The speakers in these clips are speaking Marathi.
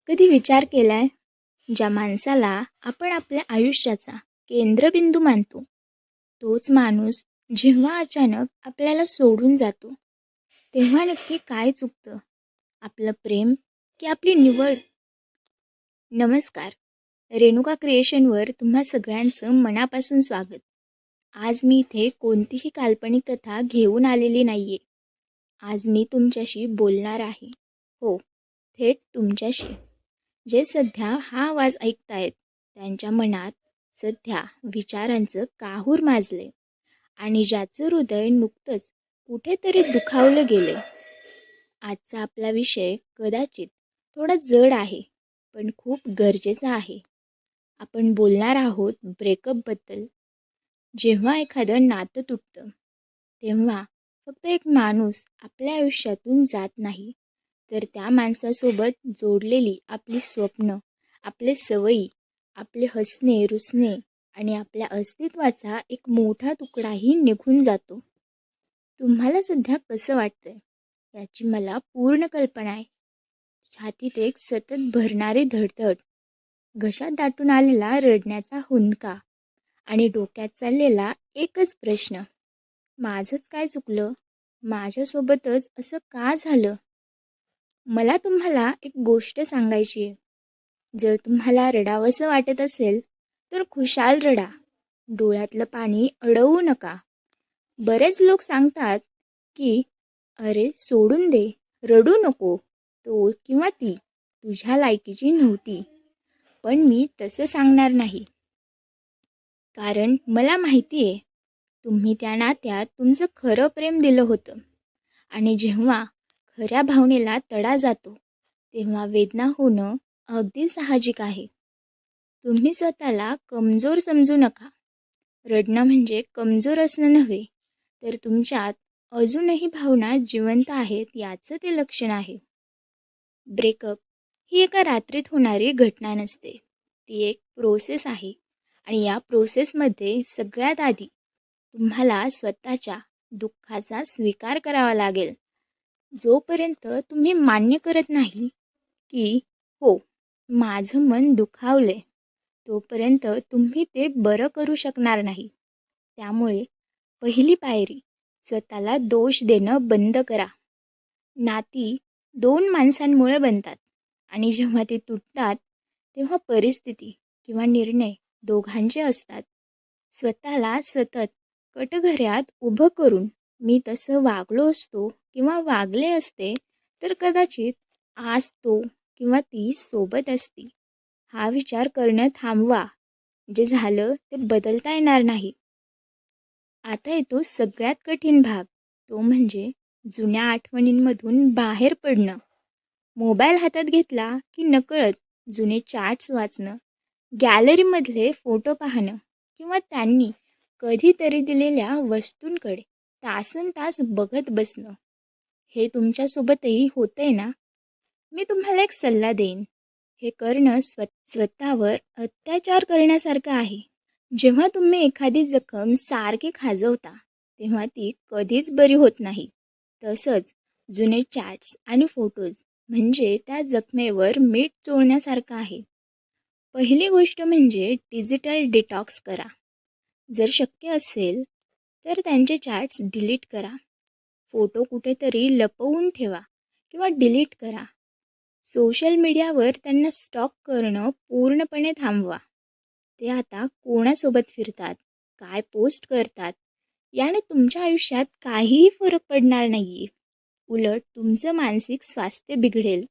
कधी विचार केलाय, ज्या माणसाला आपण आपल्या आयुष्याचा केंद्रबिंदू मानतो, तोच माणूस जेव्हा अचानक आपल्याला सोडून जातो, तेव्हा नक्की काय चुकतं? आपलं प्रेम की आपली निवड? नमस्कार, रेणुका क्रिएशनवर तुम्हा सगळ्यांचं मनापासून स्वागत. आज मी इथे कोणतीही काल्पनिक कथा घेऊन आलेली नाहीये. आज मी तुमच्याशी बोलणार आहे. हो, थेट तुमच्याशी. जे सध्या हा आवाज ऐकतायत त्यांच्या मनात सध्या विचारांचं काहूर माजले आणि ज्याचं हृदय नुकतंच कुठेतरी दुखावलं गेले. आजचा आपला विषय कदाचित थोडा जड आहे, पण खूप गरजेचा आहे. आपण बोलणार आहोत ब्रेकअपबद्दल. जेव्हा एखादं नातं तुटतं, तेव्हा फक्त एक माणूस आपल्या आयुष्यातून जात नाही, तर त्या माणसासोबत जोडलेली आपली स्वप्न, आपले सवयी, आपले हसणे रुसणे आणि आपल्या अस्तित्वाचा एक मोठा तुकडाही निघून जातो. तुम्हाला सध्या कसं वाटतंय याची मला पूर्ण कल्पना आहे. छातीत एक सतत भरणारी धडधड, घशात दाटून आलेला रडण्याचा हुंदका आणि डोक्यात चाललेला एकच प्रश्न, माझंच काय चुकलं? माझ्यासोबतच असं का झालं? मला तुम्हाला एक गोष्ट सांगायची आहे. जर तुम्हाला रडावंसं वाटत असेल तर खुशाल रडा. डोळ्यातलं पाणी अडवू नका. बरेच लोक सांगतात की अरे सोडून दे, रडू नको, तो किंवा ती तुझ्या लायकीची नव्हती. पण मी तसं सांगणार नाही. कारण मला माहिती आहे, तुम्ही त्या नात्यात तुमचं खरं प्रेम दिलं होतं. आणि जेव्हा खऱ्या भावनेला तडा जातो, तेव्हा वेदना होणं अगदी साहजिक आहे. तुम्ही स्वतःला कमजोर समजू नका. रडणं म्हणजे कमजोर असणं नव्हे, तर तुमच्यात अजूनही भावना जिवंत आहेत याचं ते लक्षण आहे. ब्रेकअप ही एका रात्रीत होणारी घटना नसते. ती एक प्रोसेस आहे आणि या प्रोसेसमध्ये सगळ्यात आधी तुम्हाला स्वतःच्या दुःखाचा स्वीकार करावा लागेल. जोपर्यंत तुम्ही मान्य करत नाही की हो, माझं मन दुखावले, तोपर्यंत तुम्ही ते बरं करू शकणार नाही. त्यामुळे पहिली पायरी, स्वतःला दोष देणं बंद करा. नाती दोन माणसांमुळे बनतात आणि जेव्हा ते तुटतात, तेव्हा परिस्थिती किंवा निर्णय दोघांचे असतात. स्वतःला सतत कटघऱ्यात उभं करून मी तसं वागलो असतो किंवा वागले असते तर कदाचित आज तो किंवा ती सोबत असती, हा विचार करणं थांबवा. जे झालं ते बदलता येणार नाही. आता येतो सगळ्यात कठीण भाग, तो म्हणजे जुन्या आठवणींमधून बाहेर पडणं. मोबाईल हातात घेतला की नकळत जुने चॅट्स वाचणं, गॅलरीमधले फोटो पाहणं किंवा त्यांनी कधीतरी दिलेल्या वस्तूंकडे तासनतास बघत बसणं. हे तुमच्यासोबतही होतंय ना? मी तुम्हाला एक सल्ला देईन. हे करणं स्वतःवर अत्याचार करण्यासारखं आहे. जेव्हा तुम्ही एखादी जखम सारखी खाजवता, तेव्हा ती कधीच बरी होत नाही. तसंच जुने चॅट्स आणि फोटोज म्हणजे त्या जखमेवर मीठ चोळण्यासारखं आहे. पहिली गोष्ट म्हणजे डिजिटल डिटॉक्स करा. जर शक्य असेल तर त्यांचे चॅट्स डिलीट करा. फोटो कुठेतरी लपवून ठेवा किंवा डिलीट करा. सोशल मीडियावर त्यांना स्टॉक करणं पूर्णपणे थांबवा. ते आता कोणासोबत फिरतात, काय पोस्ट करतात, याने तुमच्या आयुष्यात काहीही फरक पडणार नाही. उलट तुमचं मानसिक स्वास्थ्य बिघडेल.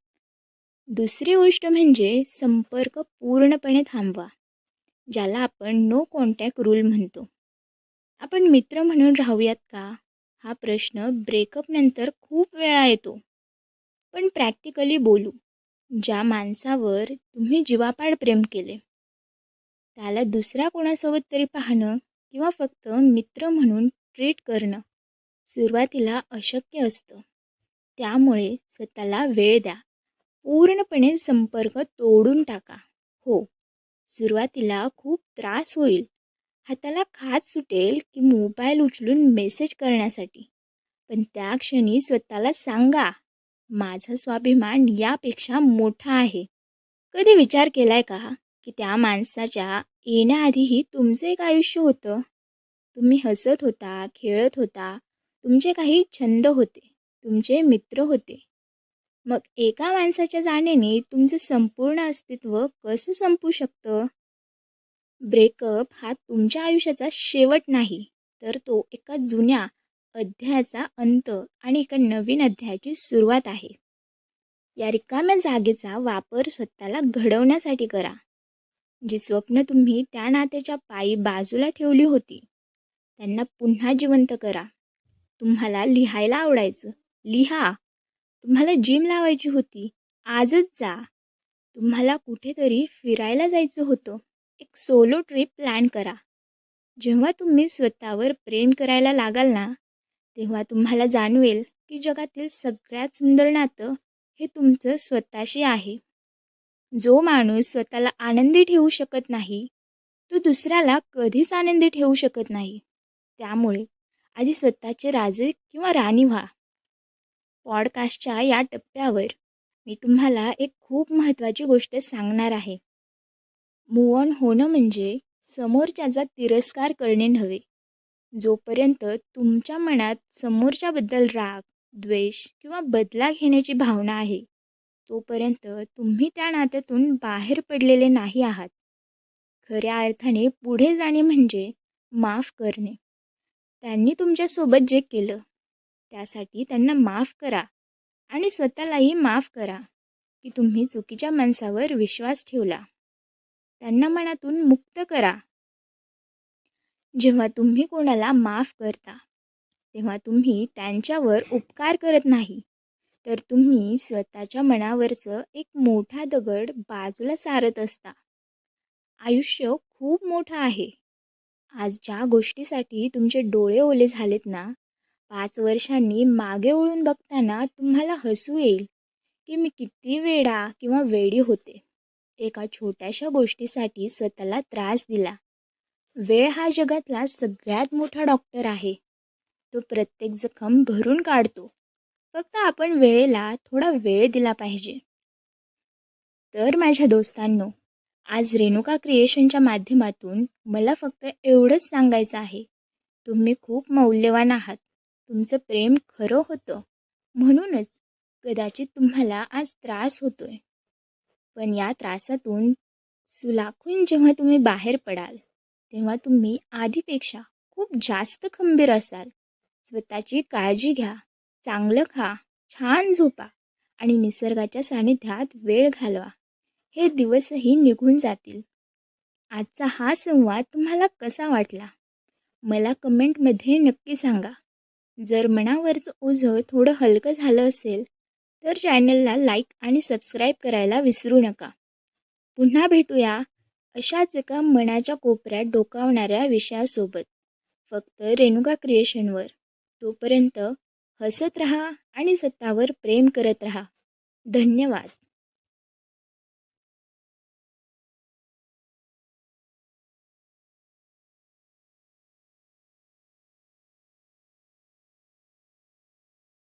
दुसरी गोष्ट म्हणजे संपर्क पूर्णपणे थांबवा, ज्याला आपण नो कॉन्टॅक्ट रूल म्हणतो. आपण मित्र म्हणून राहूयात का? हा प्रश्न ब्रेकअप नंतर खूप वेळा येतो. पण प्रॅक्टिकली बोलू, ज्या माणसावर तुम्ही जीवापाड प्रेम केले, त्याला दुसऱ्या कोणासोबत तरी पाहणं किंवा फक्त मित्र म्हणून ट्रीट करणं सुरुवातीला अशक्य असतं. त्यामुळे स्वतःला वेळ द्या. पूर्णपणे संपर्क तोडून टाका. हो, सुरुवातीला खूप त्रास होईल. हाताला खाज सुटेल की मोबाईल उचलून मेसेज करण्यासाठी. पण त्या क्षणी स्वतःला सांगा, माझा स्वाभिमान यापेक्षा मोठा आहे. कधी विचार केलाय का की त्या माणसाच्या येण्याआधीही तुमचं एक आयुष्य होतं? तुम्ही हसत होता, खेळत होता, तुमचे काही छंद होते, तुमचे मित्र होते. मग एका माणसाच्या जाण्याने तुमचं संपूर्ण अस्तित्व कसं संपू शकतं? ब्रेकअप हा तुमच्या आयुष्याचा शेवट नाही, तर तो एका जुन्या अध्यायाचा अंत आणि एका नवीन अध्यायाची सुरुवात आहे. या रिकाम्या जागेचा वापर स्वतःला घडवण्यासाठी करा. जी स्वप्न तुम्ही त्या नात्याच्या पायी बाजूला ठेवली होती, त्यांना पुन्हा जिवंत करा. तुम्हाला लिहायला आवडायचं, लिहा. तुम्हाला जिम लावायची होती, आजच जा. तुम्हाला कुठेतरी फिरायला जायचं होतं, एक सोलो ट्रिप प्लॅन करा. जेव्हा तुम्ही स्वतःवर प्रेम करायला लागाल ना, तेव्हा तुम्हाला जाणवेल की जगातील सगळ्यात सुंदर नातं हे तुमचं स्वतःशी आहे. जो माणूस स्वतःला आनंदी ठेवू शकत नाही, तो दुसऱ्याला कधीच आनंदी ठेवू शकत नाही. त्यामुळे आधी स्वतःचे राजे किंवा राणी व्हा. पॉडकास्टच्या या टप्प्यावर मी तुम्हाला एक खूप महत्त्वाची गोष्ट सांगणार आहे. मूव्ह ऑन होणं म्हणजे समोरच्याचा तिरस्कार करणे नव्हे. जोपर्यंत तुमच्या मनात समोरच्याबद्दल राग, द्वेष किंवा बदला घेण्याची भावना आहे, तोपर्यंत तुम्ही त्या नात्यातून बाहेर पडलेले नाही आहात. खऱ्या अर्थाने पुढे जाणे म्हणजे माफ करणे. त्यांनी तुमच्यासोबत जे केलं त्यासाठी त्यांना माफ करा आणि स्वतःलाही माफ करा की तुम्ही चुकीच्या माणसावर विश्वास ठेवला. त्यांना मनातून मुक्त करा. जेव्हा तुम्ही कोणाला माफ करता, तेव्हा तुम्ही त्यांच्यावर उपकार करत नाही, तर तुम्ही स्वतःच्या मनावरचं एक मोठा दगड बाजूला सारत असता. आयुष्य खूप मोठं आहे. आज ज्या गोष्टीसाठी तुमचे डोळे ओले झालेत ना, 5 वर्षांनी मागे वळून बघताना तुम्हाला हसू येईल की मी किती वेडा किंवा वेडी होते. एका छोट्याशा गोष्टीसाठी स्वतःला त्रास दिला. वेळ हा जगातला सगळ्यात मोठा डॉक्टर आहे. तो प्रत्येक जखम भरून काढतो. फक्त आपण वेळेला थोडा वेळ दिला पाहिजे. तर माझ्या दोस्तांनो, आज रेणुका क्रिएशनच्या माध्यमातून मला फक्त एवढंच सांगायचं आहे. तुम्ही खूप मौल्यवान आहात. तुमचं प्रेम खरं होतं, म्हणूनच कदाचित तुम्हाला आज त्रास होतोय. पण या त्रासातून सुलाखून जेव्हा तुम्ही बाहेर पडाल, तेव्हा तुम्ही आधीपेक्षा खूप जास्त खंबीर असाल. स्वतःची काळजी घ्या, चांगलं खा, छान झोपा आणि निसर्गाच्या सानिध्यात वेळ घालवा. हे दिवसही निघून जातील. आजचा हा संवाद तुम्हाला कसा वाटला? मला कमेंटमध्ये नक्की सांगा. जर मनावरचं ओझं थोडं हलकं झालं असेल, तर चॅनलला लाईक आणि सबस्क्राईब करायला विसरू नका. पुन्हा भेटूया अशाच एका मनाच्या कोपऱ्यात डोकावणाऱ्या विषयासोबत, फक्त रेणुका क्रिएशनवर. तोपर्यंत हसत रहा आणि स्वतःवर प्रेम करत रहा. धन्यवाद.